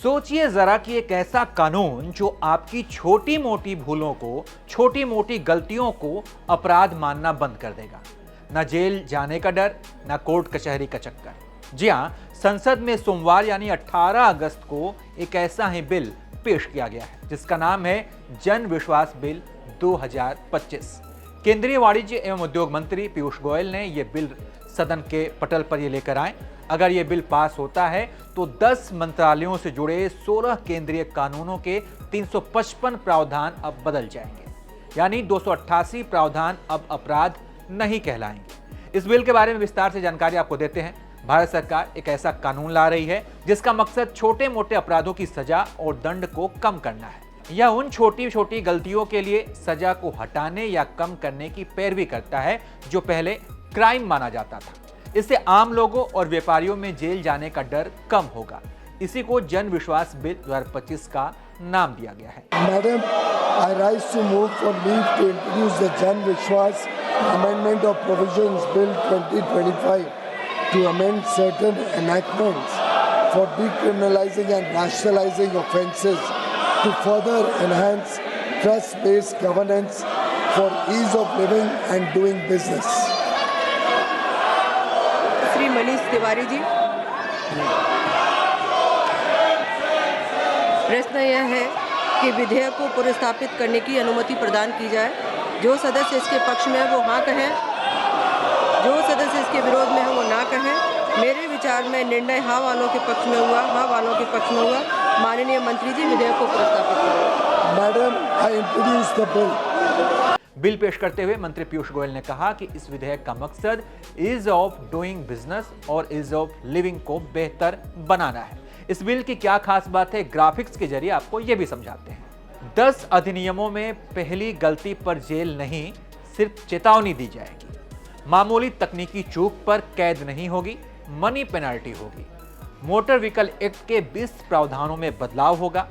सोचिए जरा कि एक ऐसा कानून जो आपकी छोटी मोटी भूलों को, छोटी मोटी गलतियों को अपराध मानना बंद कर देगा। ना जेल जाने का डर, ना कोर्ट कचहरी का चक्कर। जी हां, संसद में सोमवार यानी 18 अगस्त को एक ऐसा ही बिल पेश किया गया है जिसका नाम है जन विश्वास बिल 2025। केंद्रीय वाणिज्य एवं उद्योग मंत्री पीयूष गोयल ने यह बिल सदन के पटल पर ये लेकर आए। अगर यह बिल पास होता है तो 10 मंत्रालयों से जुड़े 16 केंद्रीय कानूनों के 355 प्रावधान अब बदल जाएंगे, यानी 288 प्रावधान अब अपराध नहीं कहलाएंगे। इस बिल के बारे में विस्तार से जानकारी आपको देते हैं। भारत सरकार एक ऐसा कानून ला रही है जिसका मकसद छोटे मोटे अपराधों की सजा और दंड को कम करना है। यह उन छोटी छोटी गलतियों के लिए सजा को हटाने या कम करने की पैरवी करता है जो पहले क्राइम माना जाता था। इससे आम लोगों और व्यापारियों में जेल जाने का डर कम होगा। इसी को जन विश्वास बिल 2025 का नाम दिया गया है। Madam, I rise to move for leave to introduce the Jan Vishwas Amendment of Provisions Bill 2025 to amend certain enactments for decriminalizing and rationalizing offences to further enhance trust-based governance for ease of living and doing business. Shri Manish Tiwari ji, प्रश्न यह है कि विधेयक को पुनर्स्थापित करने की अनुमति प्रदान की जाए। जो सदस्य इसके पक्ष में है वो हाँ कहें, जो सदस्य इसके विरोध में है वो ना कहें। मेरे विचार में निर्णय हाँ वालों के पक्ष में हुआ, हाँ वालों के पक्ष में हुआ। माननीय मंत्री जी, विधेयक को पुनर्स्थापित करें। Madam, I introduce the bill. Bill पेश करते हुए मंत्री पीयूष गोयल ने कहा कि इस विधेयक का मकसद ईज ऑफ डूइंग बिजनेस और ईज ऑफ लिविंग को बेहतर बनाना है। इस बिल की क्या खास बात है, ग्राफिक्स के जरिए आपको यह भी समझाते हैं। 10 अधिनियमों में पहली गलती पर जेल नहीं, सिर्फ चेतावनी दी जाएगी। मामूली तकनीकी चूक पर कैद नहीं होगी, मनी पेनल्टी होगी। मोटर व्हीकल एक्ट के 20 प्रावधानों में बदलाव होगा।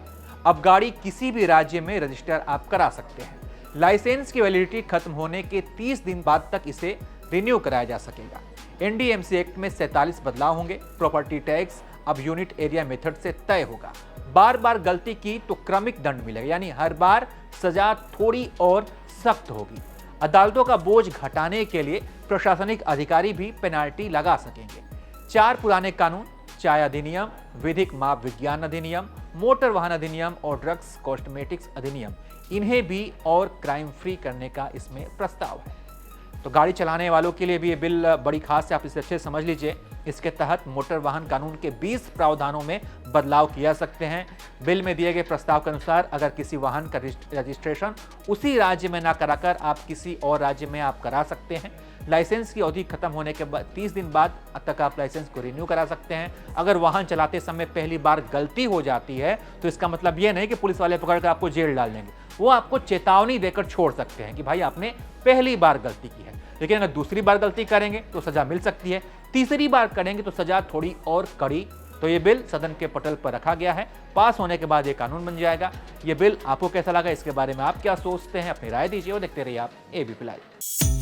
अब गाड़ी किसी भी राज्य में रजिस्टर आप करा सकते हैं। लाइसेंस की वैलिडिटी खत्म होने के 30 दिन बाद तक इसे रिन्यू कराया जा सकेगा। एनडीएमसी एक्ट में 47 बदलाव होंगे। प्रॉपर्टी टैक्स अब यूनिट एरिया मेथड से तय होगा। बार बार गलती की तो क्रमिक दंड मिलेगा, यानी हर बार सजा थोड़ी और सख्त होगी। अदालतों का बोझ घटाने के लिए प्रशासनिक अधिकारी भी पेनाल्टी लगा सकेंगे। 4 पुराने कानून, चाय अधिनियम, विधिक माप विज्ञान अधिनियम, मोटर वाहन अधिनियम और ड्रग्स कॉस्मेटिक्स अधिनियम, इन्हें भी और क्राइम फ्री करने का इसमें प्रस्ताव है। तो गाड़ी चलाने वालों के लिए भी ये बिल बड़ी खास है, आप इसे अच्छे समझ लीजिए। इसके तहत मोटर वाहन कानून के 20 प्रावधानों में बदलाव किया सकते हैं। बिल में दिए गए प्रस्ताव के अनुसार अगर किसी वाहन का रजिस्ट्रेशन उसी राज्य में ना कराकर आप किसी और राज्य में आप करा सकते हैं। लाइसेंस की अवधि खत्म होने के बाद 30 दिन बाद तक आप लाइसेंस को रिन्यू करा सकते हैं। अगर वाहन चलाते समय पहली बार गलती हो जाती है तो इसका मतलब यह नहीं कि पुलिस वाले पकड़कर आपको जेल डाल देंगे, वो आपको चेतावनी देकर छोड़ सकते हैं कि भाई आपने पहली बार गलती की है। लेकिन अगर दूसरी बार गलती करेंगे तो सजा मिल सकती है, तीसरी बार करेंगे तो सजा थोड़ी और कड़ी। तो ये बिल सदन के पटल पर रखा गया है। पास होने के बाद ये कानून बन जाएगा। ये बिल आपको कैसा लगा, इसके बारे में आप क्या सोचते हैं, अपनी राय दीजिए और देखते रहिए आप एबीपी लाइव।